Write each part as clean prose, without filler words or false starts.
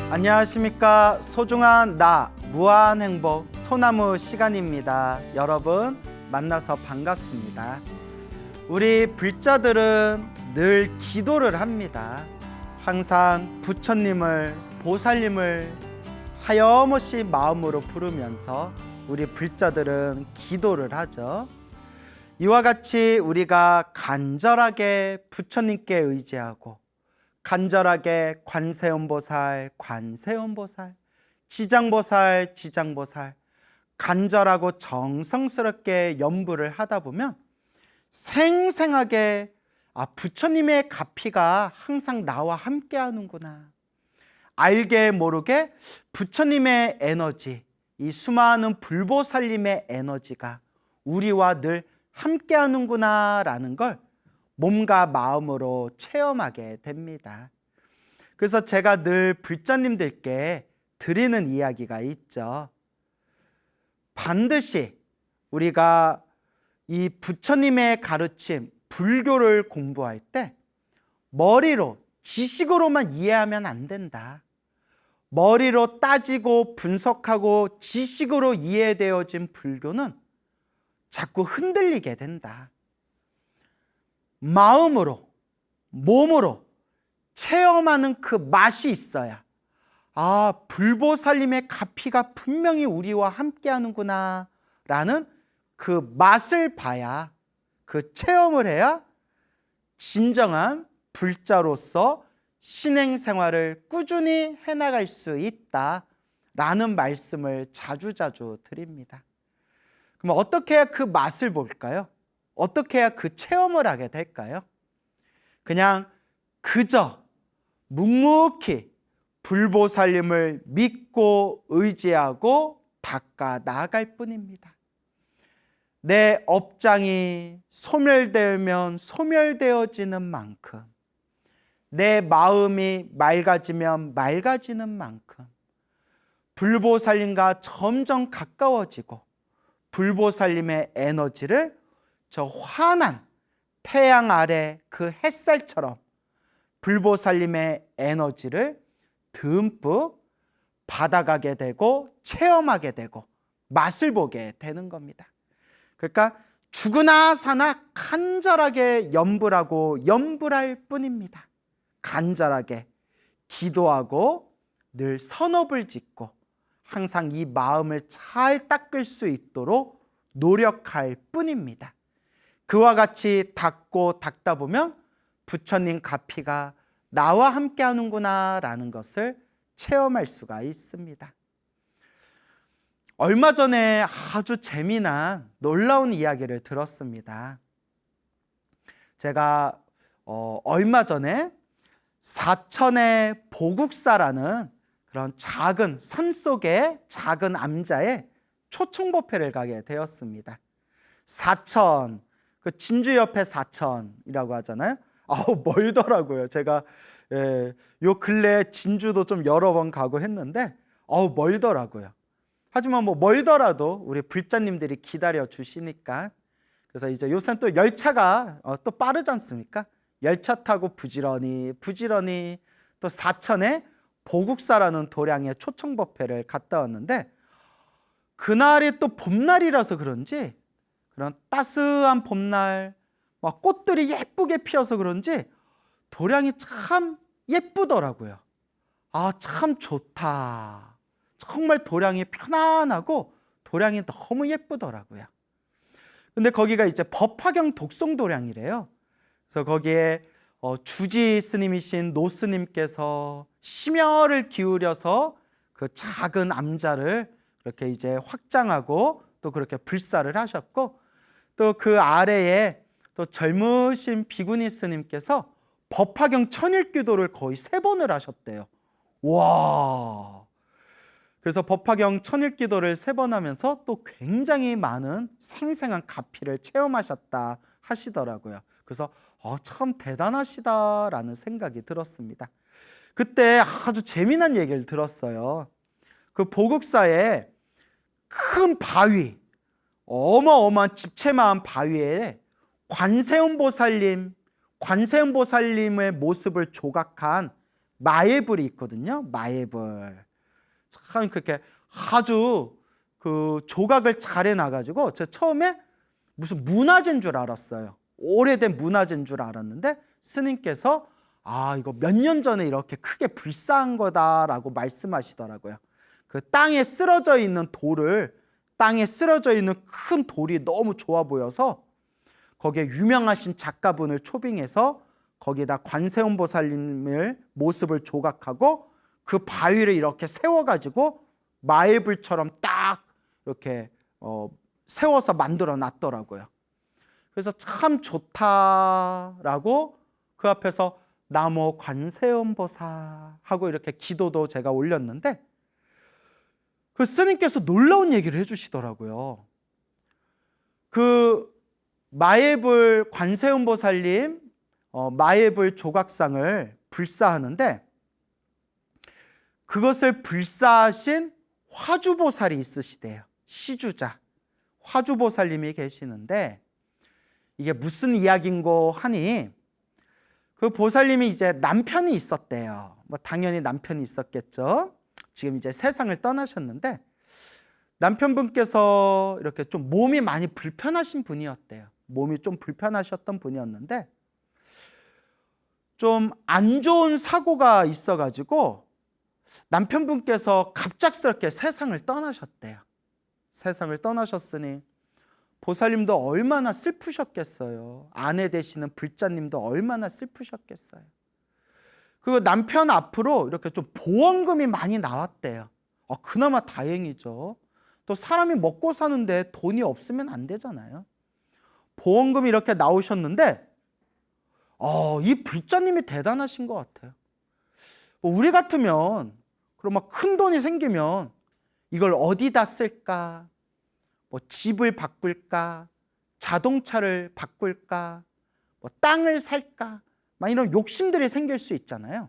안녕하십니까. 소중한 나 무한행복 소나무 시간입니다. 여러분 만나서 반갑습니다. 우리 불자들은 늘 기도를 합니다. 항상 부처님을 보살님을 하염없이 마음으로 부르면서 우리 불자들은 기도를 하죠. 이와 같이 우리가 간절하게 부처님께 의지하고 간절하게 관세음보살, 지장보살 간절하고 정성스럽게 염불을 하다 보면 생생하게 부처님의 가피가 항상 나와 함께 하는구나. 알게 모르게 부처님의 에너지, 이 수많은 불보살님의 에너지가 우리와 늘 함께 하는구나 라는 걸 몸과 마음으로 체험하게 됩니다. 그래서 제가 늘 불자님들께 드리는 이야기가 있죠. 반드시 우리가 이 부처님의 가르침, 불교를 공부할 때 머리로, 지식으로만 이해하면 안 된다. 머리로 따지고 분석하고 지식으로 이해되어진 불교는 자꾸 흔들리게 된다. 마음으로, 몸으로 체험하는 그 맛이 있어야 불보살님의 가피가 분명히 우리와 함께 하는구나 라는 그 맛을 봐야, 그 체험을 해야 진정한 불자로서 신행생활을 꾸준히 해나갈 수 있다라는 말씀을 자주자주 드립니다. 그럼 어떻게 해야 그 맛을 볼까요? 어떻게 해야 그 체험을 하게 될까요? 그냥 그저 묵묵히 불보살님을 믿고 의지하고 닦아 나아갈 뿐입니다. 내 업장이 소멸되면 소멸되어지는 만큼, 내 마음이 맑아지면 맑아지는 만큼 불보살님과 점점 가까워지고 불보살님의 에너지를 저 환한 태양 아래 그 햇살처럼 불보살님의 에너지를 듬뿍 받아가게 되고 체험하게 되고 맛을 보게 되는 겁니다. 그러니까 죽으나 사나 간절하게 염불할 뿐입니다. 간절하게 기도하고 늘 선업을 짓고 항상 이 마음을 잘 닦을 수 있도록 노력할 뿐입니다. 그와 같이 닦다 보면 부처님 가피가 나와 함께 하는구나 라는 것을 체험할 수가 있습니다. 얼마 전에 아주 재미난 놀라운 이야기를 들었습니다. 제가 얼마 전에 사천의 보국사라는 그런 작은 산속의 작은 암자에 초청법회를 가게 되었습니다. 사천, 그 진주 옆에 사천이라고 하잖아요. 멀더라고요. 제가 요 근래 진주도 좀 여러 번 가고 했는데 멀더라고요. 하지만 멀더라도 우리 불자님들이 기다려 주시니까, 그래서 이제 요새는 또 열차가 또 빠르지 않습니까? 열차 타고 부지런히 또 사천에 보국사라는 도량의 초청법회를 갔다 왔는데, 그날이 또 봄날이라서 그런지, 그런 따스한 봄날 꽃들이 예쁘게 피어서 그런지 도량이 참 예쁘더라고요. 참 좋다. 정말 도량이 편안하고 도량이 너무 예쁘더라고요. 근데 거기가 이제 법화경 독송도량이래요. 그래서 거기에 주지 스님이신 노 스님께서 심혈을 기울여서 그 작은 암자를 그렇게 이제 확장하고 또 그렇게 불사를 하셨고, 또 그 아래에 또 젊으신 비구니 스님께서 법화경 천일기도를 거의 3번을 하셨대요. 와! 그래서 법화경 천일기도를 3번 하면서 또 굉장히 많은 생생한 가피를 체험하셨다 하시더라고요. 그래서 참 대단하시다라는 생각이 들었습니다. 그때 아주 재미난 얘기를 들었어요. 그 보국사에 큰 바위, 어마어마한 집채만한 바위에 관세음보살님의 모습을 조각한 마예불이 있거든요. 마예불. 참 그렇게 아주 그 조각을 잘 해놔가지고 제가 처음에 무슨 문화재인 줄 알았어요. 오래된 문화재인 줄 알았는데 스님께서 이거 몇 년 전에 이렇게 크게 불사한 거다라고 말씀하시더라고요. 그 땅에 쓰러져 있는 큰 돌이 너무 좋아 보여서 거기에 유명하신 작가분을 초빙해서 거기다 관세음보살님을 모습을 조각하고 그 바위를 이렇게 세워가지고 마애불처럼 딱 이렇게 세워서 만들어 놨더라고요. 그래서 참 좋다라고 그 앞에서 나모 관세음보살 하고 이렇게 기도도 제가 올렸는데 그 스님께서 놀라운 얘기를 해주시더라고요. 그 마예불 관세음보살님 마예불 조각상을 불사하는데 그것을 불사하신 화주보살이 있으시대요. 시주자 화주보살님이 계시는데 이게 무슨 이야기인고 하니 그 보살님이 이제 남편이 있었대요. 뭐 당연히 남편이 있었겠죠. 지금 이제 세상을 떠나셨는데 남편분께서 이렇게 좀 몸이 많이 불편하신 분이었대요. 몸이 좀 불편하셨던 분이었는데 좀 안 좋은 사고가 있어가지고 남편분께서 갑작스럽게 세상을 떠나셨대요. 세상을 떠나셨으니 보살님도 얼마나 슬프셨겠어요. 아내 되시는 불자님도 얼마나 슬프셨겠어요. 그리고 남편 앞으로 이렇게 좀 보험금이 많이 나왔대요. 그나마 다행이죠. 또 사람이 먹고 사는데 돈이 없으면 안 되잖아요. 보험금이 이렇게 나오셨는데 이 불자님이 대단하신 것 같아요. 우리 같으면 그럼 막 큰 돈이 생기면 이걸 어디다 쓸까? 뭐 집을 바꿀까? 자동차를 바꿀까? 뭐 땅을 살까? 막 이런 욕심들이 생길 수 있잖아요.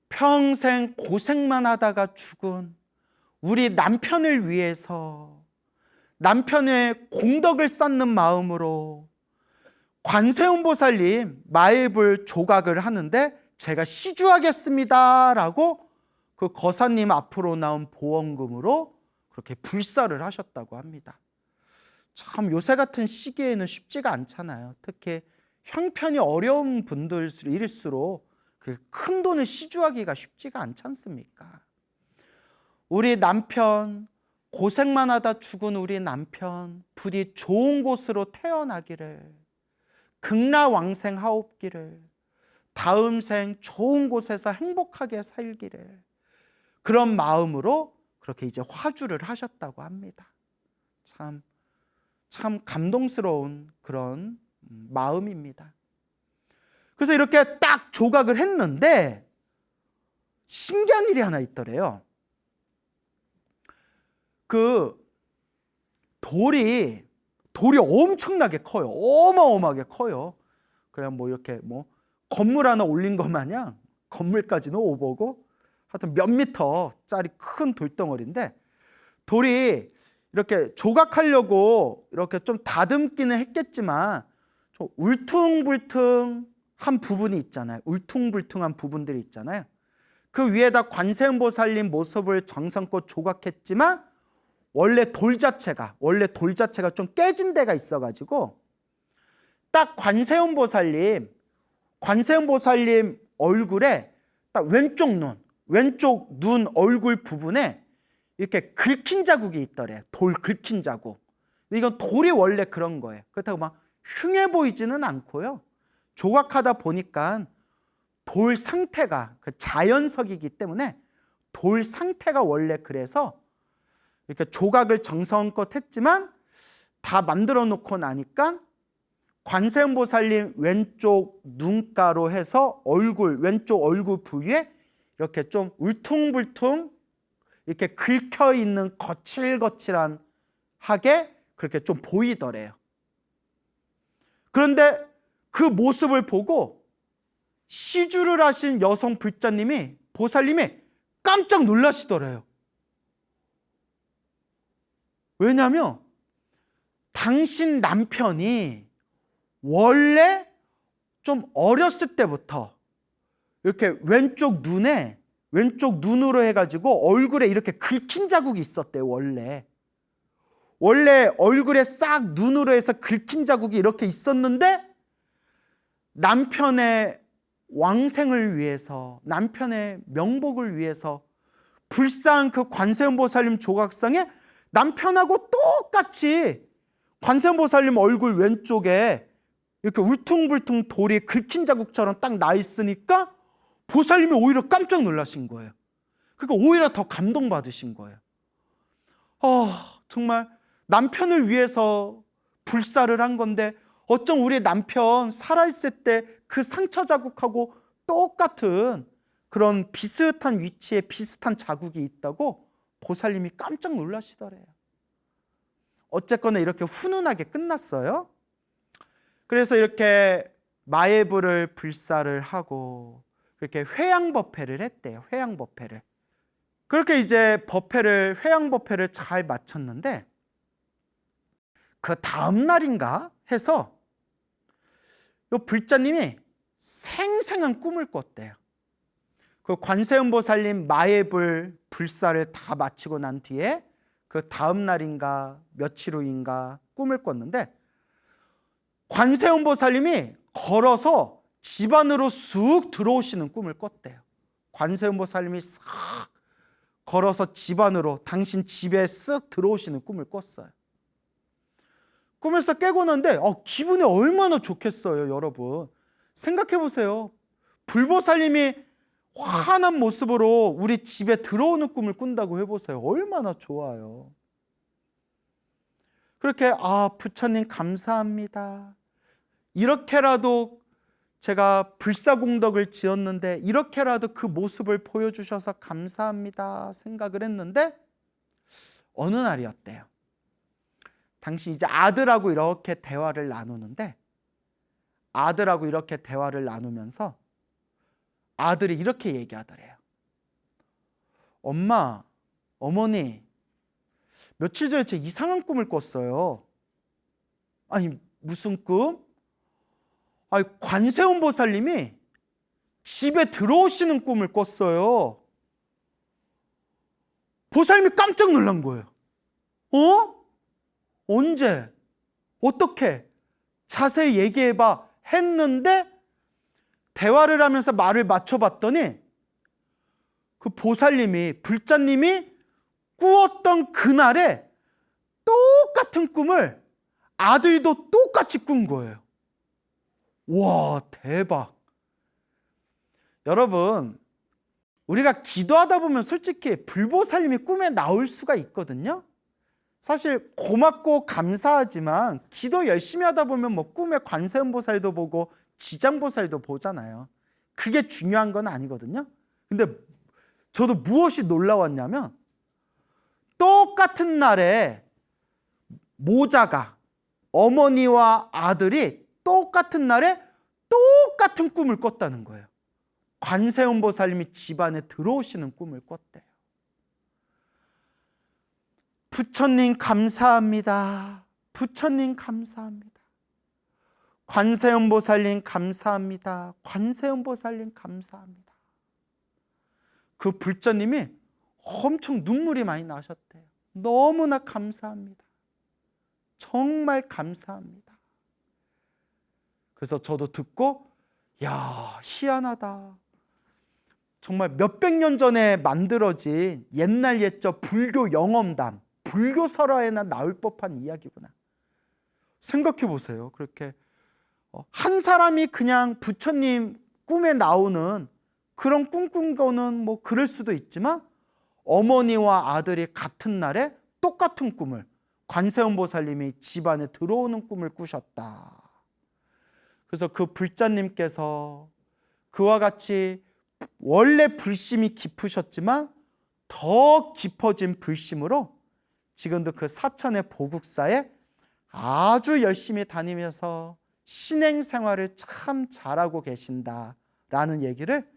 평생 고생만 하다가 죽은 우리 남편을 위해서 남편의 공덕을 쌓는 마음으로 관세음보살님 마예불 조각을 하는데 제가 시주하겠습니다 라고 그 거사님 앞으로 나온 보험금으로 그렇게 불사를 하셨다고 합니다. 참 요새 같은 시기에는 쉽지가 않잖아요. 특히 형편이 어려운 분들일수록 그 큰 돈을 시주하기가 쉽지가 않지 않습니까? 우리 남편 고생만 하다 죽은 우리 남편 부디 좋은 곳으로 태어나기를 극락왕생하옵기를 다음 생 좋은 곳에서 행복하게 살기를 그런 마음으로 그렇게 이제 화주를 하셨다고 합니다. 참 감동스러운 그런 마음입니다. 그래서 이렇게 딱 조각을 했는데 신기한 일이 하나 있더래요. 그 돌이 엄청나게 커요. 어마어마하게 커요. 그냥 뭐 이렇게 뭐 건물 하나 올린 것 마냥 건물까지는 오보고 하여튼 몇 미터짜리 큰 돌덩어리인데 돌이 이렇게 조각하려고 이렇게 좀 다듬기는 했겠지만 좀 울퉁불퉁한 부분이 있잖아요. 울퉁불퉁한 부분들이 있잖아요. 그 위에다 관세음보살님 모습을 정성껏 조각했지만 원래 돌 자체가 좀 깨진 데가 있어가지고 딱 관세음보살님 얼굴에 딱 왼쪽 눈 얼굴 부분에 이렇게 긁힌 자국이 있더래. 돌 긁힌 자국. 근데 이건 돌이 원래 그런 거예요. 그렇다고 막 흉해 보이지는 않고요. 조각하다 보니까 돌 상태가 그 자연석이기 때문에 돌 상태가 원래 그래서 이렇게 조각을 정성껏 했지만 다 만들어 놓고 나니까 관세음보살님 왼쪽 눈가로 해서 왼쪽 얼굴 부위에 이렇게 좀 울퉁불퉁 이렇게 긁혀 있는 거칠거칠한 하게 그렇게 좀 보이더래요. 그런데 그 모습을 보고 시주를 하신 여성 불자님이 보살님이 깜짝 놀라시더래요. 왜냐하면 당신 남편이 원래 좀 어렸을 때부터 이렇게 왼쪽 눈으로 해가지고 얼굴에 이렇게 긁힌 자국이 있었대요. 원래 얼굴에 싹 눈으로 해서 긁힌 자국이 이렇게 있었는데 남편의 왕생을 위해서, 남편의 명복을 위해서 불쌍한 그 관세음보살님 조각상에 남편하고 똑같이 관세음보살님 얼굴 왼쪽에 이렇게 울퉁불퉁 돌이 긁힌 자국처럼 딱 나 있으니까 보살님이 오히려 깜짝 놀라신 거예요. 그러니까 오히려 더 감동받으신 거예요. 정말 남편을 위해서 불사를 한 건데 어쩜 우리 남편 살아있을 때 그 상처 자국하고 똑같은 그런 비슷한 위치에 비슷한 자국이 있다고 보살님이 깜짝 놀라시더래요. 어쨌거나 이렇게 훈훈하게 끝났어요. 그래서 이렇게 마예불을 불사를 하고 그렇게 회양법회를 했대요. 회양법회를. 그렇게 이제 회양법회를 잘 마쳤는데 그 다음 날인가 해서 요 불자님이 생생한 꿈을 꿨대요. 그 관세음보살님 마예불 불사를 다 마치고 난 뒤에 그 다음 날인가 며칠 후인가 꿈을 꿨는데 관세음보살님이 걸어서 집 안으로 쑥 들어오시는 꿈을 꿨대요. 관세음보살님이 싹 걸어서 집 안으로 당신 집에 쓱 들어오시는 꿈을 꿨어요. 꿈에서 깨고 났는데 기분이 얼마나 좋겠어요. 여러분 생각해 보세요. 불보살님이 환한 모습으로 우리 집에 들어오는 꿈을 꾼다고 해보세요. 얼마나 좋아요. 그렇게 부처님 감사합니다. 이렇게라도 제가 불사공덕을 지었는데 이렇게라도 그 모습을 보여주셔서 감사합니다 생각을 했는데 어느 날이었대요. 당시 이제 아들하고 이렇게 대화를 나누는데 아들하고 이렇게 대화를 나누면서 아들이 이렇게 얘기하더래요. 엄마, 어머니, 며칠 전에 제 이상한 꿈을 꿨어요. 아니 무슨 꿈? 아니 관세음보살님이 집에 들어오시는 꿈을 꿨어요. 보살님이 깜짝 놀란 거예요. 언제? 어떻게? 자세히 얘기해봐 했는데 대화를 하면서 말을 맞춰봤더니 그 보살님이 불자님이 꾸었던 그날에 똑같은 꿈을 아들도 똑같이 꾼 거예요. 와, 대박. 여러분 우리가 기도하다 보면 솔직히 불보살님이 꿈에 나올 수가 있거든요. 사실 고맙고 감사하지만 기도 열심히 하다 보면 뭐 꿈에 관세음보살도 보고 지장보살도 보잖아요. 그게 중요한 건 아니거든요. 근데 저도 무엇이 놀라웠냐면 똑같은 날에 모자가 어머니와 아들이 똑같은 날에 똑같은 꿈을 꿨다는 거예요. 관세음보살님이 집안에 들어오시는 꿈을 꿨대요. 부처님 감사합니다. 부처님 감사합니다. 관세음보살님 감사합니다. 관세음보살님 감사합니다. 그 불자님이 엄청 눈물이 많이 나셨대요. 너무나 감사합니다. 정말 감사합니다. 그래서 저도 듣고 야, 희한하다. 정말 몇백 년 전에 만들어진 옛날 옛적 불교 영험담, 불교 설화에나 나올 법한 이야기구나. 생각해 보세요. 그렇게 한 사람이 그냥 부처님 꿈에 나오는 그런 꿈 꾼 거는 뭐 그럴 수도 있지만 어머니와 아들이 같은 날에 똑같은 꿈을 관세음보살님이 집안에 들어오는 꿈을 꾸셨다. 그래서 그 불자님께서 그와 같이 원래 불심이 깊으셨지만 더 깊어진 불심으로 지금도 그 사천의 보국사에 아주 열심히 다니면서 신행생활을 참 잘하고 계신다라는 얘기를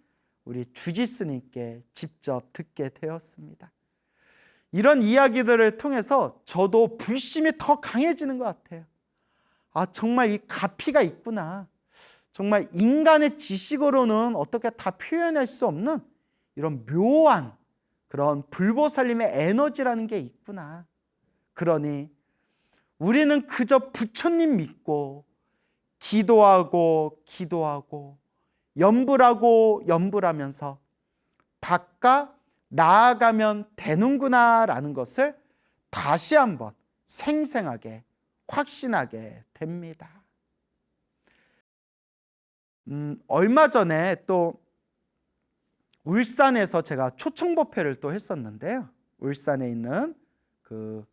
우리 주지스님께 직접 듣게 되었습니다. 이런 이야기들을 통해서 저도 불심이 더 강해지는 것 같아요. 정말 이 가피가 있구나. 정말 인간의 지식으로는 어떻게 다 표현할 수 없는 이런 묘한 그런 불보살님의 에너지라는 게 있구나. 그러니 우리는 그저 부처님 믿고 기도하고 염불하면서 닦아 나아가면 되는구나 라는 것을 다시 한번 생생하게 확신하게 됩니다. 얼마 전에 또 울산에서 제가 초청법회를 또 했었는데요. 울산에 있는 그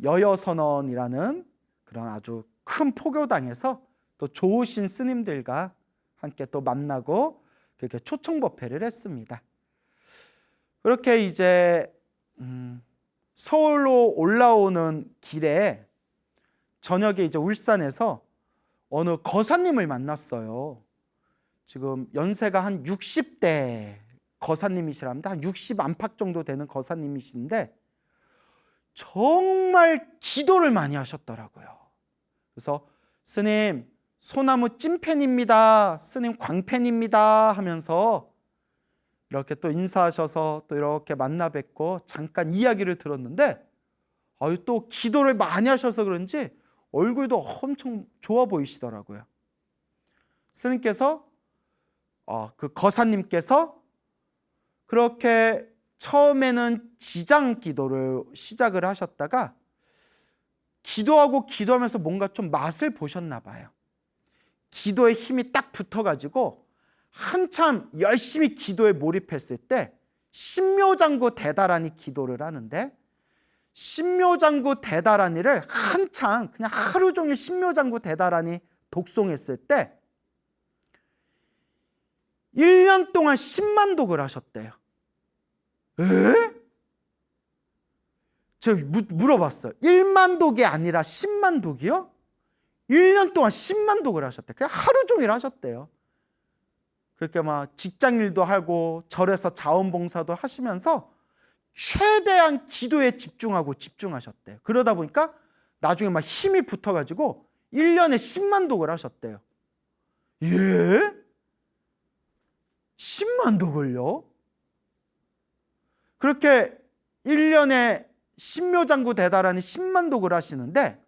여여선언이라는 그런 아주 큰 포교당에서 또 좋으신 스님들과 함께 또 만나고 그렇게 초청법회를 했습니다. 그렇게 이제 서울로 올라오는 길에 저녁에 이제 울산에서 어느 거사님을 만났어요. 지금 연세가 한 60대 거사님이시랍니다. 한 60 안팎 정도 되는 거사님이신데 정말 기도를 많이 하셨더라고요. 그래서 스님 소나무 찐팬입니다. 스님 광팬입니다 하면서 이렇게 또 인사하셔서 또 이렇게 만나 뵙고 잠깐 이야기를 들었는데 또 기도를 많이 하셔서 그런지 얼굴도 엄청 좋아 보이시더라고요. 스님께서 그 거사님께서 그렇게 처음에는 지장 기도를 시작을 하셨다가 기도하면서 뭔가 좀 맛을 보셨나 봐요. 기도에 힘이 딱 붙어가지고 한참 열심히 기도에 몰입했을 때 신묘장구 대다라니 기도를 하는데 신묘장구 대다라니를 한창 그냥 하루 종일 신묘장구 대다라니 독송했을 때 1년 동안 10만 독을 하셨대요. 에? 제가 물어봤어요. 1만 독이 아니라 10만 독이요? 1년 동안 10만 독을 하셨대요. 그냥 하루 종일 하셨대요. 그렇게 막 직장일도 하고 절에서 자원봉사도 하시면서 최대한 기도에 집중하셨대요. 그러다 보니까 나중에 막 힘이 붙어가지고 1년에 10만 독을 하셨대요. 예? 10만 독을요? 그렇게 1년에 신묘장구 대다라니 10만 독을 하시는데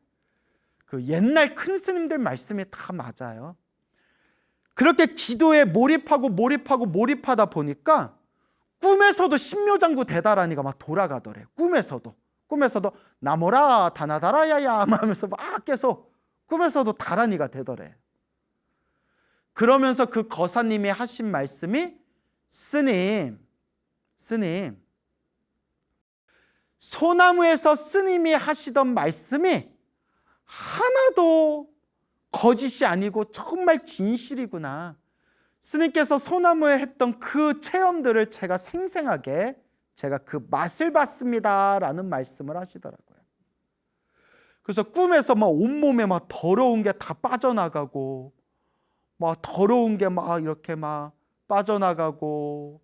그 옛날 큰 스님들 말씀이 다 맞아요. 그렇게 기도에 몰입하다 보니까 꿈에서도 신묘장구 대다라니가 막 돌아가더래요. 꿈에서도 나모라 다나다라야야 하면서 막 계속 꿈에서도 다라니가 되더래. 그러면서 그 거사님이 하신 말씀이 스님 소나무에서 스님이 하시던 말씀이 하나도 거짓이 아니고 정말 진실이구나. 스님께서 소나무에 했던 그 체험들을 제가 생생하게 제가 그 맛을 봤습니다 라는 말씀을 하시더라고요. 그래서 꿈에서 막 온몸에 막 더러운 게 다 빠져나가고 막 더러운 게 막 이렇게 막 빠져나가고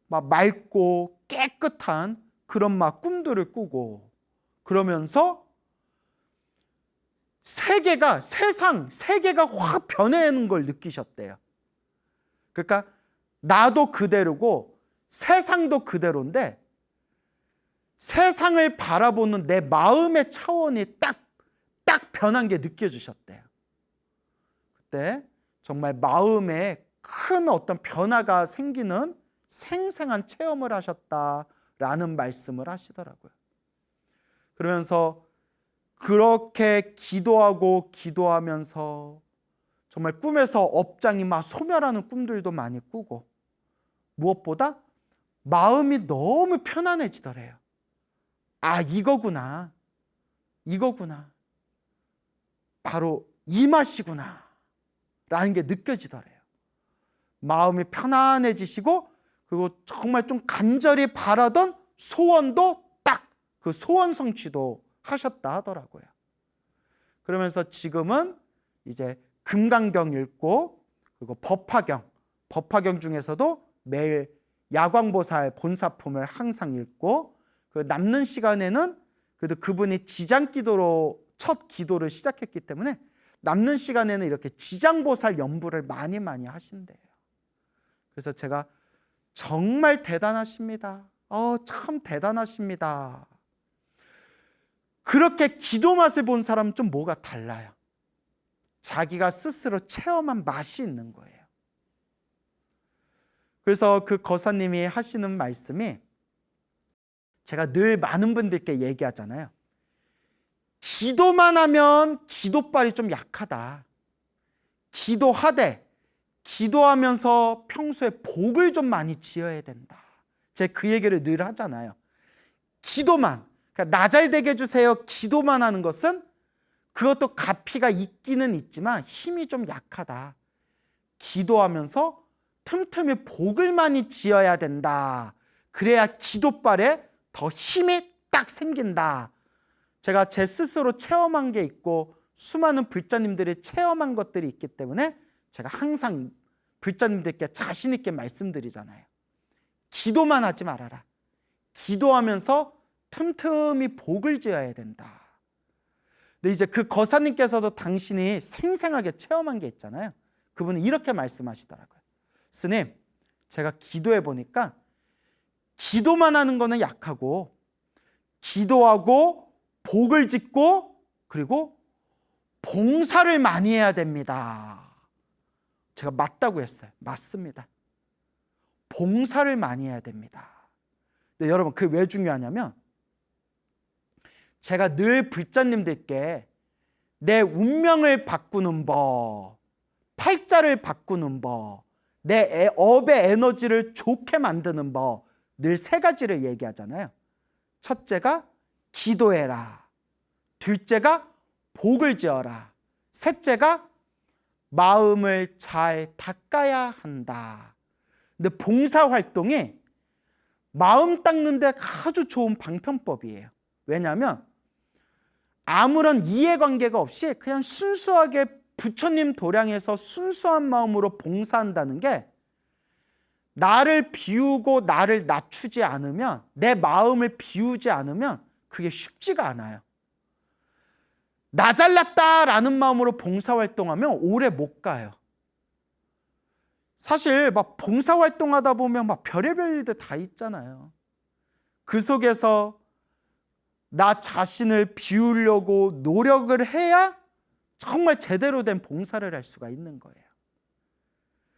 막 맑고 깨끗한 그런 막 꿈들을 꾸고 그러면서 세계가 확 변하는 걸 느끼셨대요. 그러니까 나도 그대로고 세상도 그대로인데 세상을 바라보는 내 마음의 차원이 딱 변한 게 느껴지셨대요. 그때 정말 마음에 큰 어떤 변화가 생기는 생생한 체험을 하셨다라는 말씀을 하시더라고요. 그러면서 그렇게 기도하면서 정말 꿈에서 업장이 막 소멸하는 꿈들도 많이 꾸고 무엇보다 마음이 너무 편안해지더래요. 이거구나. 바로 이 맛이구나. 라는 게 느껴지더래요. 마음이 편안해지시고 그리고 정말 좀 간절히 바라던 소원도 딱 그 소원 성취도 하셨다 하더라고요. 그러면서 지금은 이제 금강경 읽고 그리고 법화경 중에서도 매일 야광보살 본사품을 항상 읽고 그 남는 시간에는 그래도 그분이 지장기도로 첫 기도를 시작했기 때문에 남는 시간에는 이렇게 지장보살 연부를 많이 하신대요. 그래서 제가 정말 대단하십니다. 참 대단하십니다. 그렇게 기도 맛을 본 사람은 좀 뭐가 달라요. 자기가 스스로 체험한 맛이 있는 거예요. 그래서 그 거사님이 하시는 말씀이, 제가 늘 많은 분들께 얘기하잖아요. 기도만 하면 기도빨이 좀 약하다. 기도하되 기도하면서 평소에 복을 좀 많이 지어야 된다. 제가 그 얘기를 늘 하잖아요. 기도만, 그러니까 나 잘 되게 해주세요 기도만 하는 것은 그것도 가피가 있기는 있지만 힘이 좀 약하다. 기도하면서 틈틈이 복을 많이 지어야 된다. 그래야 기도빨에 더 힘이 딱 생긴다. 제가 제 스스로 체험한 게 있고 수많은 불자님들이 체험한 것들이 있기 때문에 제가 항상 불자님들께 자신 있게 말씀드리잖아요. 기도만 하지 말아라. 기도하면서 틈틈이 복을 지어야 된다. 근데 이제 그 거사님께서도 당신이 생생하게 체험한 게 있잖아요. 그분은 이렇게 말씀하시더라고요. 스님, 제가 기도해 보니까 기도만 하는 거는 약하고 기도하고 복을 짓고 그리고 봉사를 많이 해야 됩니다. 제가 맞다고 했어요. 맞습니다. 봉사를 많이 해야 됩니다. 근데 여러분, 그게 왜 중요하냐면 제가 늘 불자님들께 내 운명을 바꾸는 법, 팔자를 바꾸는 법, 내 업의 에너지를 좋게 만드는 법, 늘 세 가지를 얘기하잖아요. 첫째가 기도해라. 둘째가 복을 지어라. 셋째가 마음을 잘 닦아야 한다. 근데 봉사활동이 마음 닦는 데 아주 좋은 방편법이에요. 왜냐하면 아무런 이해관계가 없이 그냥 순수하게 부처님 도량에서 순수한 마음으로 봉사한다는 게, 나를 비우고 나를 낮추지 않으면, 내 마음을 비우지 않으면 그게 쉽지가 않아요. 나 잘났다라는 마음으로 봉사활동하면 오래 못 가요. 사실 막 봉사활동하다 보면 막 별의별 일들 다 있잖아요. 그 속에서 나 자신을 비우려고 노력을 해야 정말 제대로 된 봉사를 할 수가 있는 거예요.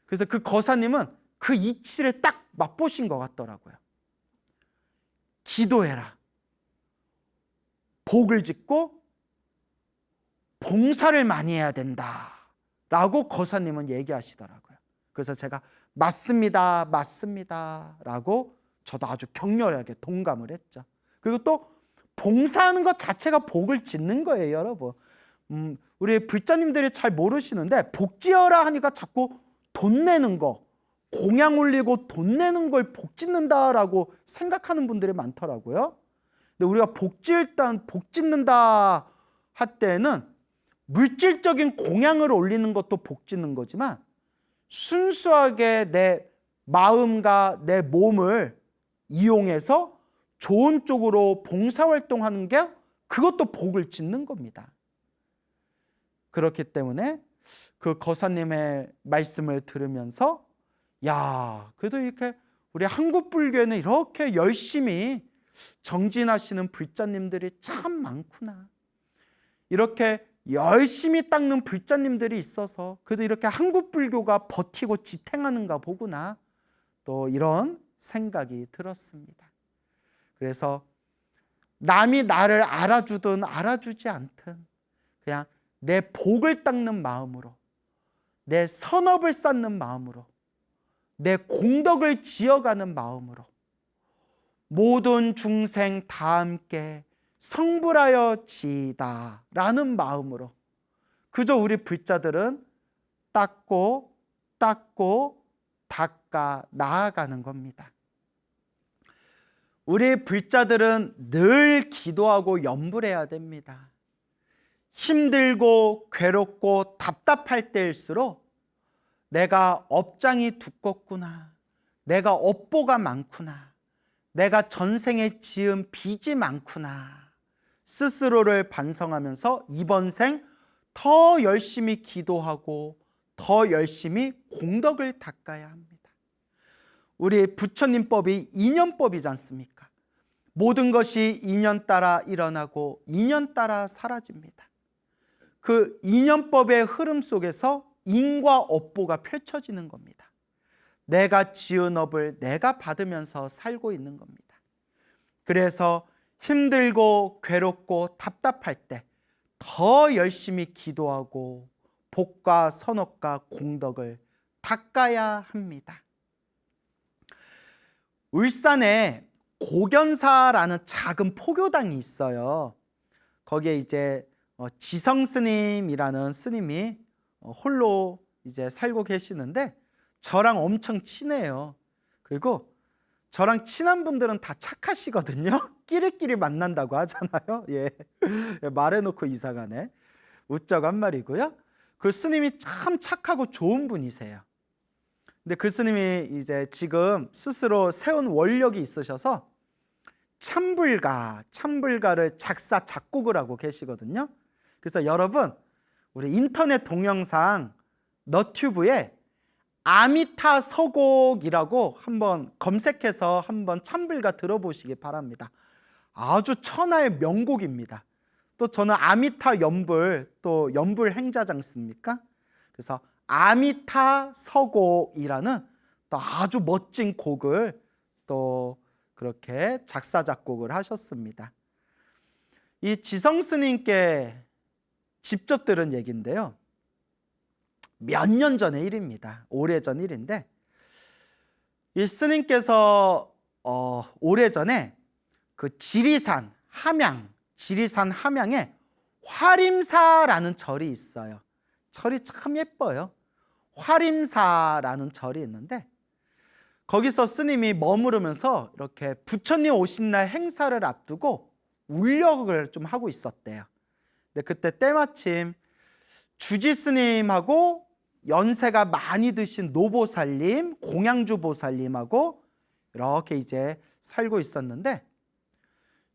그래서 그 거사님은 그 이치를 딱 맛보신 것 같더라고요. 기도해라. 복을 짓고 봉사를 많이 해야 된다. 라고 거사님은 얘기하시더라고요. 그래서 제가 맞습니다. 맞습니다. 라고 저도 아주 격렬하게 동감을 했죠. 그리고 또 봉사하는 것 자체가 복을 짓는 거예요, 여러분. 우리 불자님들이 잘 모르시는데 복지어라 하니까 자꾸 돈 내는 거, 공양 올리고 돈 내는 걸 복 짓는다라고 생각하는 분들이 많더라고요. 근데 우리가 복 짓는다 할 때는 물질적인 공양을 올리는 것도 복 짓는 거지만 순수하게 내 마음과 내 몸을 이용해서 좋은 쪽으로 봉사활동하는 게 그것도 복을 짓는 겁니다. 그렇기 때문에 그 거사님의 말씀을 들으면서 그래도 이렇게 우리 한국 불교에는 이렇게 열심히 정진하시는 불자님들이 참 많구나. 이렇게 열심히 닦는 불자님들이 있어서 그래도 이렇게 한국 불교가 버티고 지탱하는가 보구나. 또 이런 생각이 들었습니다. 그래서 남이 나를 알아주든 알아주지 않든 그냥 내 복을 닦는 마음으로, 내 선업을 쌓는 마음으로, 내 공덕을 지어가는 마음으로 모든 중생 다 함께 성불하여 지이다 라는 마음으로 그저 우리 불자들은 닦고 닦아 나아가는 겁니다. 우리 불자들은 늘 기도하고 염불해야 됩니다. 힘들고 괴롭고 답답할 때일수록 내가 업장이 두껍구나, 내가 업보가 많구나, 내가 전생에 지은 빚이 많구나 스스로를 반성하면서 이번 생 더 열심히 기도하고 더 열심히 공덕을 닦아야 합니다. 우리 부처님법이 인연법이지 않습니까? 모든 것이 인연 따라 일어나고 인연 따라 사라집니다. 그 인연법의 흐름 속에서 인과 업보가 펼쳐지는 겁니다. 내가 지은 업을 내가 받으면서 살고 있는 겁니다. 그래서 힘들고 괴롭고 답답할 때 더 열심히 기도하고 복과 선업과 공덕을 닦아야 합니다. 울산에 고견사라는 작은 포교당이 있어요. 거기에 이제 지성 스님이라는 스님이 홀로 이제 살고 계시는데 저랑 엄청 친해요. 그리고 저랑 친한 분들은 다 착하시거든요. 끼리끼리 만난다고 하잖아요. 예. 말해놓고 이상하네. 웃자고 한 말이고요. 그 스님이 참 착하고 좋은 분이세요. 근데 그 스님이 이제 지금 스스로 세운 원력이 있으셔서 참불가를 작사 작곡을 하고 계시거든요. 그래서 여러분 우리 인터넷 동영상 너튜브에 아미타 서곡이라고 한번 검색해서 한번 참불가 들어보시기 바랍니다. 아주 천하의 명곡입니다. 또 저는 아미타 연불, 또 연불 행자지 않습니까? 그래서 아미타 서곡이라는 또 아주 멋진 곡을 또 그렇게 작사 작곡을 하셨습니다. 이 지성 스님께 직접 들은 얘기인데요. 몇 년 전의 일입니다. 오래전 일인데 이 스님께서 오래전에 그 지리산 함양에 화림사라는 절이 있어요. 절이 참 예뻐요. 화림사라는 절이 있는데 거기서 스님이 머무르면서 이렇게 부처님 오신 날 행사를 앞두고 울력을 좀 하고 있었대요. 근데 그때 때마침 주지 스님하고 연세가 많이 드신 노보살님, 공양주 보살님하고 이렇게 이제 살고 있었는데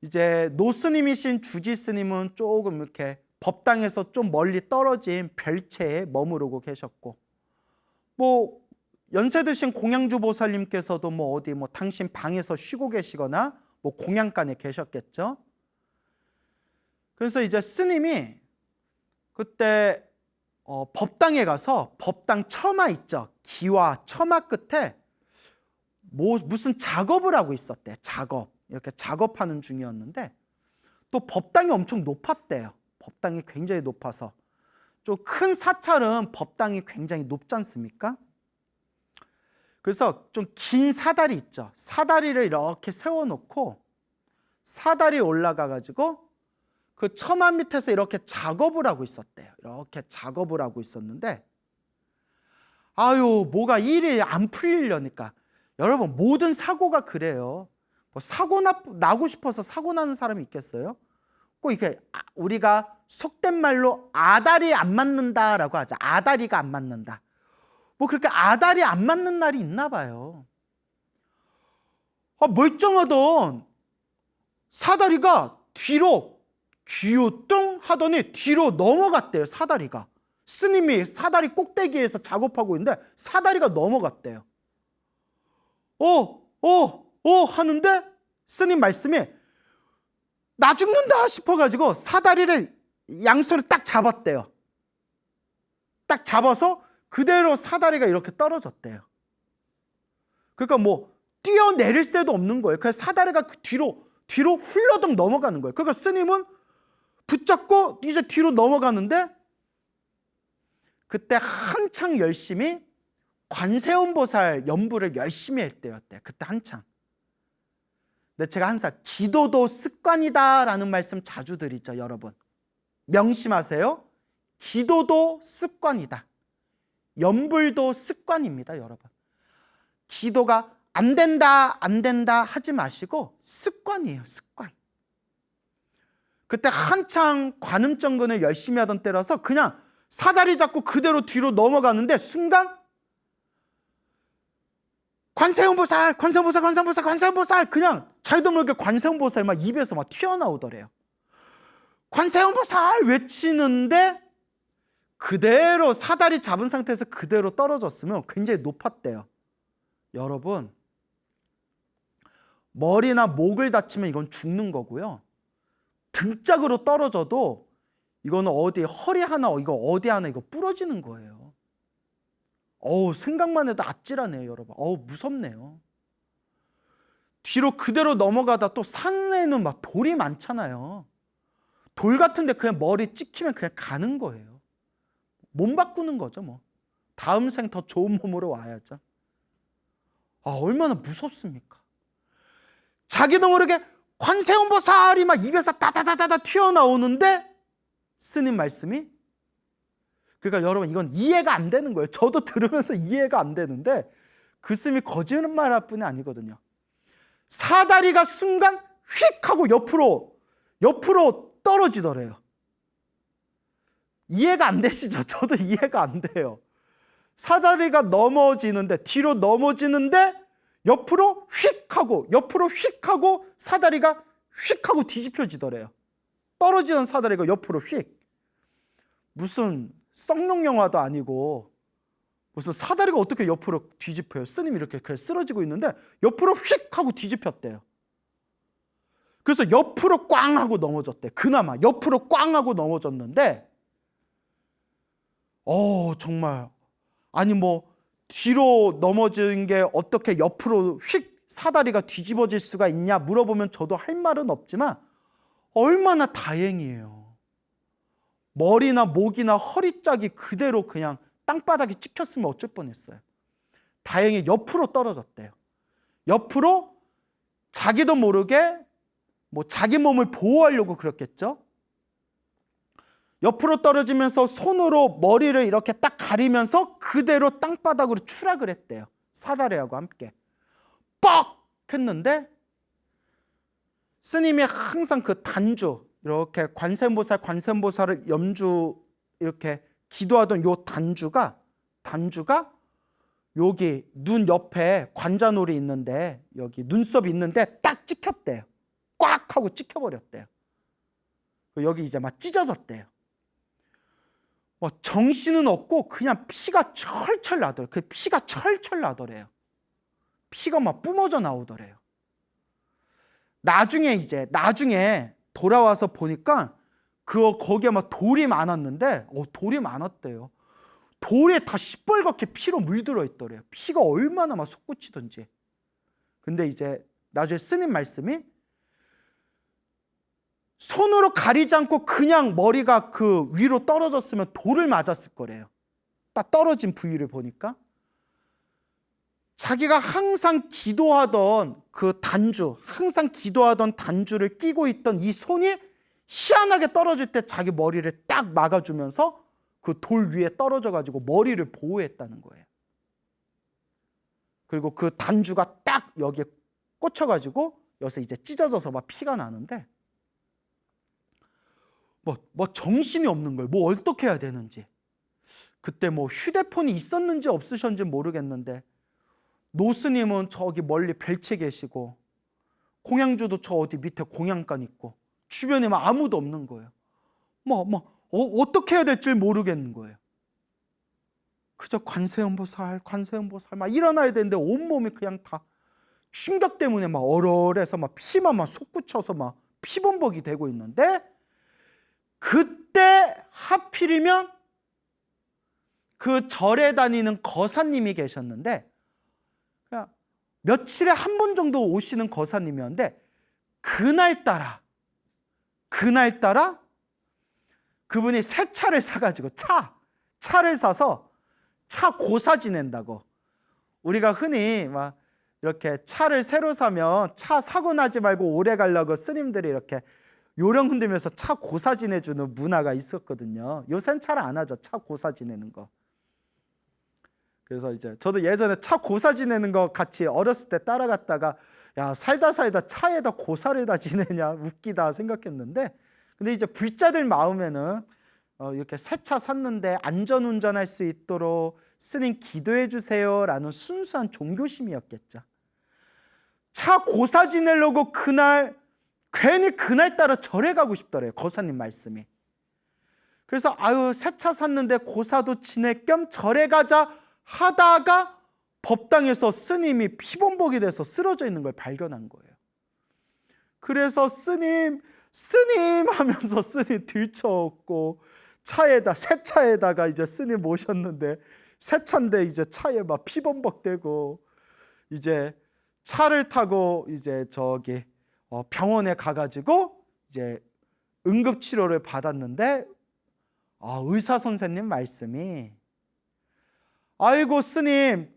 이제 노스님이신 주지 스님은 조금 이렇게 법당에서 좀 멀리 떨어진 별채에 머무르고 계셨고 뭐 연세 드신 공양주 보살님께서도 뭐 어디 뭐 당신 방에서 쉬고 계시거나 뭐 공양간에 계셨겠죠. 그래서 이제 스님이 그때 법당에 가서 법당 처마 있죠. 기와 처마 끝에 무슨 작업을 하고 있었대. 이렇게 작업하는 중이었는데 또 법당이 엄청 높았대요. 법당이 굉장히 높아서 좀 큰 사찰은 법당이 굉장히 높지 않습니까? 그래서 좀 긴 사다리 있죠. 사다리를 이렇게 세워놓고 사다리 올라가 가지고 그 처마 밑에서 이렇게 작업을 하고 있었대요. 이렇게 작업을 하고 있었는데 뭐가 일이 안 풀리려니까 여러분 모든 사고가 그래요. 뭐 사고 나고 싶어서 사고 나는 사람이 있겠어요? 꼭 이렇게 우리가 속된 말로 아다리 안 맞는다라고 하죠. 아다리가 안 맞는다. 뭐 그렇게 아다리 안 맞는 날이 있나 봐요. 멀쩡하던 사다리가 뒤로 기우뚱 하더니 뒤로 넘어갔대요. 사다리가. 스님이 사다리 꼭대기에서 작업하고 있는데 사다리가 넘어갔대요. 하는데 스님 말씀이 나 죽는다 싶어가지고 사다리를 양손을 딱 잡았대요. 딱 잡아서 그대로 사다리가 이렇게 떨어졌대요. 그러니까 뭐 뛰어내릴 새도 없는 거예요. 그래서 사다리가 뒤로 훌러덩 넘어가는 거예요. 그러니까 스님은 붙잡고 이제 뒤로 넘어가는데 그때 한창 열심히 관세음보살 연부를 열심히 할 때였대요. 그때 한창. 근데 제가 항상 기도도 습관이다라는 말씀 자주 드리죠, 여러분. 명심하세요. 기도도 습관이다. 연불도 습관입니다, 여러분. 기도가 안 된다 하지 마시고 습관이에요, 습관. 그때 한창 관음정근을 열심히 하던 때라서 그냥 사다리 잡고 그대로 뒤로 넘어가는데 순간 관세음보살 그냥 자기도 모르게 관세음보살 막 입에서 막 튀어나오더래요. 관세음보살 외치는데 그대로 사다리 잡은 상태에서 그대로 떨어졌으면 굉장히 높았대요. 여러분, 머리나 목을 다치면 이건 죽는 거고요. 등짝으로 떨어져도 이거는 어디 허리 하나 이거 어디 하나 이거 부러지는 거예요. 생각만 해도 아찔하네요, 여러분. 무섭네요. 뒤로 그대로 넘어가다 또 산에는 막 돌이 많잖아요. 돌 같은데 그냥 머리 찍히면 그냥 가는 거예요. 몸 바꾸는 거죠, 뭐. 다음 생 더 좋은 몸으로 와야죠. 얼마나 무섭습니까? 자기도 모르게 관세음보살이 막 입에서 따다다다다 튀어나오는데 스님 말씀이, 그러니까 여러분 이건 이해가 안 되는 거예요. 저도 들으면서 이해가 안 되는데 그 스님이 거짓말할 뿐이 아니거든요. 사다리가 순간 휙 하고 옆으로 떨어지더래요. 이해가 안 되시죠? 저도 이해가 안 돼요. 사다리가 넘어지는데, 뒤로 넘어지는데 옆으로 휙 하고 사다리가 휙 하고 뒤집혀지더래요. 떨어지는 사다리가 옆으로 휙. 무슨 썩룡 영화도 아니고 무슨 사다리가 어떻게 옆으로 뒤집혀요? 스님이 이렇게 쓰러지고 있는데 옆으로 휙 하고 뒤집혔대요. 그래서 옆으로 꽝 하고 넘어졌대. 그나마 옆으로 꽝 하고 넘어졌는데 정말 아니 뭐 뒤로 넘어진 게 어떻게 옆으로 휙 사다리가 뒤집어질 수가 있냐 물어보면 저도 할 말은 없지만 얼마나 다행이에요. 머리나 목이나 허리짝이 그대로 그냥 땅바닥에 찍혔으면 어쩔 뻔했어요. 다행히 옆으로 떨어졌대요. 옆으로 자기도 모르게 뭐 자기 몸을 보호하려고 그랬겠죠. 옆으로 떨어지면서 손으로 머리를 이렇게 딱 가리면서 그대로 땅바닥으로 추락을 했대요. 사다리하고 함께. 뻑! 했는데 스님이 항상 그 단주, 이렇게 관세음보살을 염주 이렇게 기도하던 요 단주가 여기 눈 옆에 관자놀이 있는데 여기 눈썹이 있는데 딱 찍혔대요. 꽉 하고 찍혀버렸대요. 여기 이제 막 찢어졌대요. 정신은 없고 그냥 피가 철철 나더래요. 그 피가 철철 나더래요. 피가 막 뿜어져 나오더래요. 나중에 돌아와서 보니까 거기에 막 돌이 많았는데 돌이 많았대요. 돌에 다 시뻘겋게 피로 물들어 있더래요. 피가 얼마나 막 솟구치던지. 근데 이제 나중에 스님 말씀이 손으로 가리지 않고 그냥 머리가 그 위로 떨어졌으면 돌을 맞았을 거래요. 딱 떨어진 부위를 보니까 자기가 항상 기도하던 단주를 끼고 있던 이 손이 희한하게 떨어질 때 자기 머리를 딱 막아주면서 그 돌 위에 떨어져가지고 머리를 보호했다는 거예요. 그리고 그 단주가 딱 여기에 꽂혀가지고 여기서 이제 찢어져서 막 피가 나는데 뭐 정신이 없는 거예요. 뭐 어떻게 해야 되는지. 그때 뭐 휴대폰이 있었는지 없으셨는지 모르겠는데 노스님은 저기 멀리 벨체 계시고 공양주도 저 어디 밑에 공양간 있고 주변에 막 아무도 없는 거예요. 어떻게 해야 될지 모르겠는 거예요. 그저 관세음보살 막 일어나야 되는데 온몸이 그냥 다 충격 때문에 막 얼얼해서 막 피만 막 솟구쳐서 막 피범벅이 되고 있는데 그때 하필이면 그 절에 다니는 거사님이 계셨는데 며칠에 한 번 정도 오시는 거사님이었는데 그날따라 그분이 새 차를 사가지고 차를 사서 차 고사 지낸다고. 우리가 흔히 막 이렇게 차를 새로 사면 차 사고 나지 말고 오래 가려고 스님들이 이렇게 요령 흔들면서 차 고사 지내주는 문화가 있었거든요. 요새는 잘 안 하죠. 차 고사 지내는 거. 그래서 이제 저도 예전에 차 고사 지내는 거 같이 어렸을 때 따라갔다가 야 살다 차에다 고사를 다 지내냐 웃기다 생각했는데 근데 이제 불자들 마음에는 이렇게 새 차 샀는데 안전운전할 수 있도록 스님 기도해 주세요라는 순수한 종교심이었겠죠. 차 고사 지내려고 괜히 그날따라 절에 가고 싶더래요. 거사님 말씀이. 그래서 아유 새 차 샀는데 고사도 지낼 겸 절에 가자 하다가 법당에서 스님이 피범벅이 돼서 쓰러져 있는 걸 발견한 거예요. 그래서 스님 하면서 스님 들쳐업고 차에다 새 차에다가 이제 스님 모셨는데 새 차인데 이제 차에 막 피범벅되고 이제 차를 타고 이제 저기 병원에 가가지고 이제 응급치료를 받았는데 의사 선생님 말씀이 아이고 스님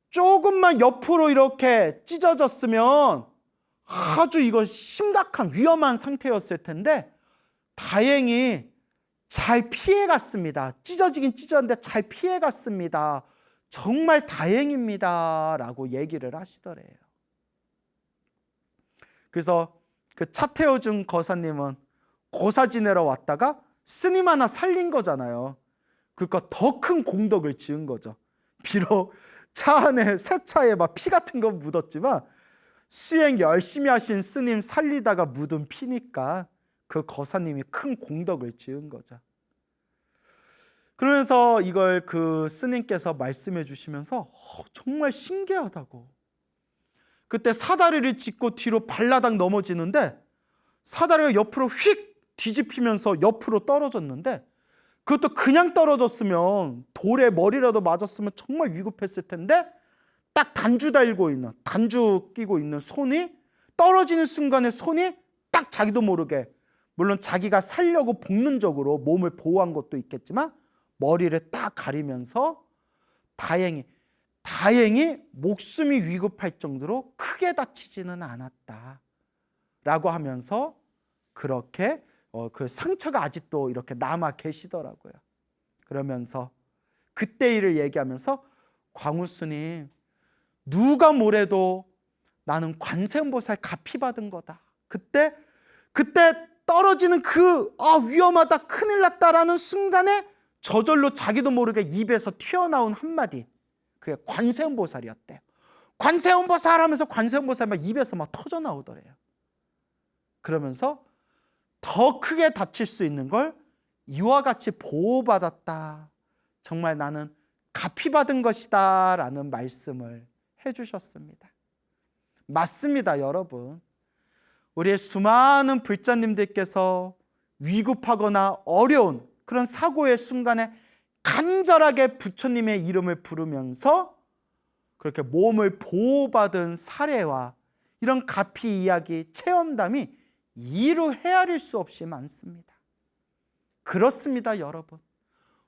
조금만 옆으로 이렇게 찢어졌으면 아주 이거 심각한 위험한 상태였을 텐데 다행히 잘 피해갔습니다. 찢어지긴 찢었는데 잘 피해갔습니다. 정말 다행입니다 라고 얘기를 하시더래요. 그래서 그 차 태워준 거사님은 고사 지내러 왔다가 스님 하나 살린 거잖아요. 그러니까 더 큰 공덕을 지은 거죠. 비록 차 안에 새 차에 막 피 같은 건 묻었지만 수행 열심히 하신 스님 살리다가 묻은 피니까 그 거사님이 큰 공덕을 지은 거죠. 그러면서 이걸 그 스님께서 말씀해 주시면서 정말 신기하다고. 그때 사다리를 짚고 뒤로 발라당 넘어지는데 사다리가 옆으로 휙 뒤집히면서 옆으로 떨어졌는데 그것도 그냥 떨어졌으면 돌에 머리라도 맞았으면 정말 위급했을 텐데 딱 단주 끼고 있는 손이 떨어지는 순간에 손이 딱 자기도 모르게 물론 자기가 살려고 본능적으로 몸을 보호한 것도 있겠지만 머리를 딱 가리면서 다행히 목숨이 위급할 정도로 크게 다치지는 않았다 라고 하면서 그렇게 그 상처가 아직도 이렇게 남아 계시더라고요. 그러면서 그때 일을 얘기하면서 광우스님 누가 뭐래도 나는 관세음보살 갚이 받은 거다. 그때 떨어지는 그 위험하다 큰일 났다라는 순간에 저절로 자기도 모르게 입에서 튀어나온 한마디 그게 관세음보살이었대요. 관세음보살 하면서 관세음보살 막 입에서 막 터져 나오더래요. 그러면서 더 크게 다칠 수 있는 걸 이와 같이 보호받았다. 정말 나는 갚이 받은 것이다 라는 말씀을 해주셨습니다. 맞습니다, 여러분. 우리의 수많은 불자님들께서 위급하거나 어려운 그런 사고의 순간에 간절하게 부처님의 이름을 부르면서 그렇게 몸을 보호받은 사례와 이런 가피 이야기, 체험담이 이루 헤아릴 수 없이 많습니다. 그렇습니다, 여러분.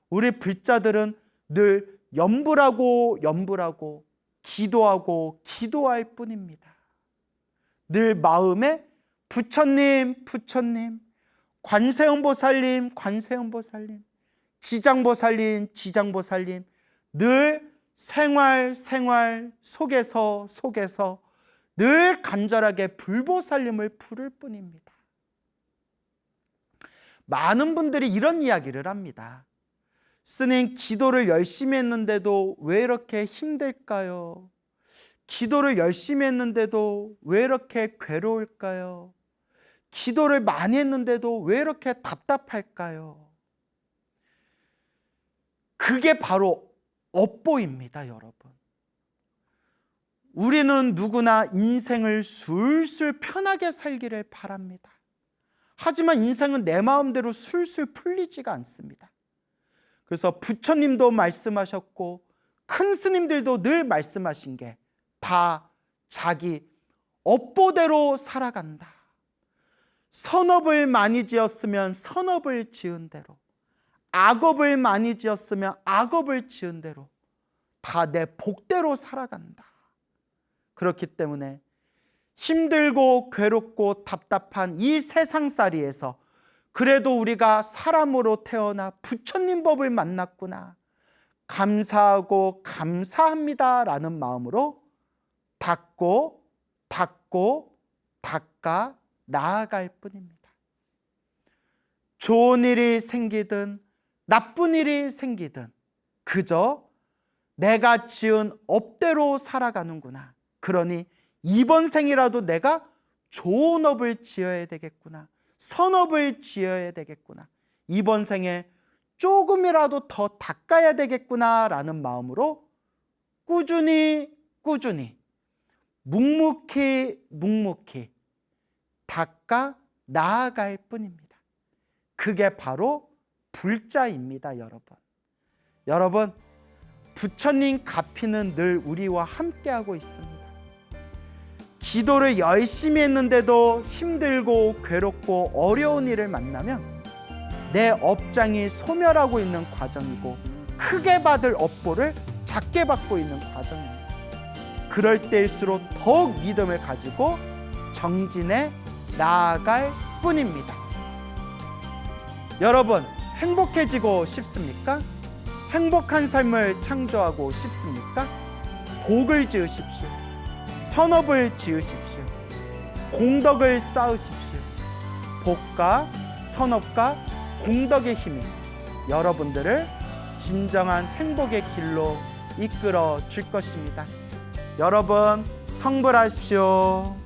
우리 불자들은 늘 염불하고 기도할 뿐입니다. 늘 마음에 부처님, 관세음보살님, 지장보살님 늘 생활 속에서 늘 간절하게 불보살님을 부를 뿐입니다. 많은 분들이 이런 이야기를 합니다. 스님 기도를 열심히 했는데도 왜 이렇게 힘들까요? 기도를 열심히 했는데도 왜 이렇게 괴로울까요? 기도를 많이 했는데도 왜 이렇게 답답할까요? 그게 바로 업보입니다, 여러분. 우리는 누구나 인생을 술술 편하게 살기를 바랍니다. 하지만 인생은 내 마음대로 술술 풀리지가 않습니다. 그래서 부처님도 말씀하셨고 큰 스님들도 늘 말씀하신 게 다 자기 업보대로 살아간다. 선업을 많이 지었으면 선업을 지은 대로, 악업을 많이 지었으면 악업을 지은 대로 다 내 복대로 살아간다. 그렇기 때문에 힘들고 괴롭고 답답한 이 세상살이에서 그래도 우리가 사람으로 태어나 부처님 법을 만났구나, 감사하고 감사합니다 라는 마음으로 닦아 나아갈 뿐입니다. 좋은 일이 생기든 나쁜 일이 생기든 그저 내가 지은 업대로 살아가는구나. 그러니 이번 생이라도 내가 좋은 업을 지어야 되겠구나, 선업을 지어야 되겠구나, 이번 생에 조금이라도 더 닦아야 되겠구나라는 마음으로 꾸준히 묵묵히 닦아 나아갈 뿐입니다. 그게 바로 불자입니다, 여러분. 여러분, 부처님 가피는 늘 우리와 함께하고 있습니다. 기도를 열심히 했는데도 힘들고 괴롭고 어려운 일을 만나면 내 업장이 소멸하고 있는 과정이고 크게 받을 업보를 작게 받고 있는 과정입니다. 그럴 때일수록 더욱 믿음을 가지고 정진해 나아갈 뿐입니다. 여러분, 행복해지고 싶습니까? 행복한 삶을 창조하고 싶습니까? 복을 지으십시오. 선업을 지으십시오. 공덕을 쌓으십시오. 복과 선업과 공덕의 힘이 여러분들을 진정한 행복의 길로 이끌어 줄 것입니다. 여러분, 성불하십시오.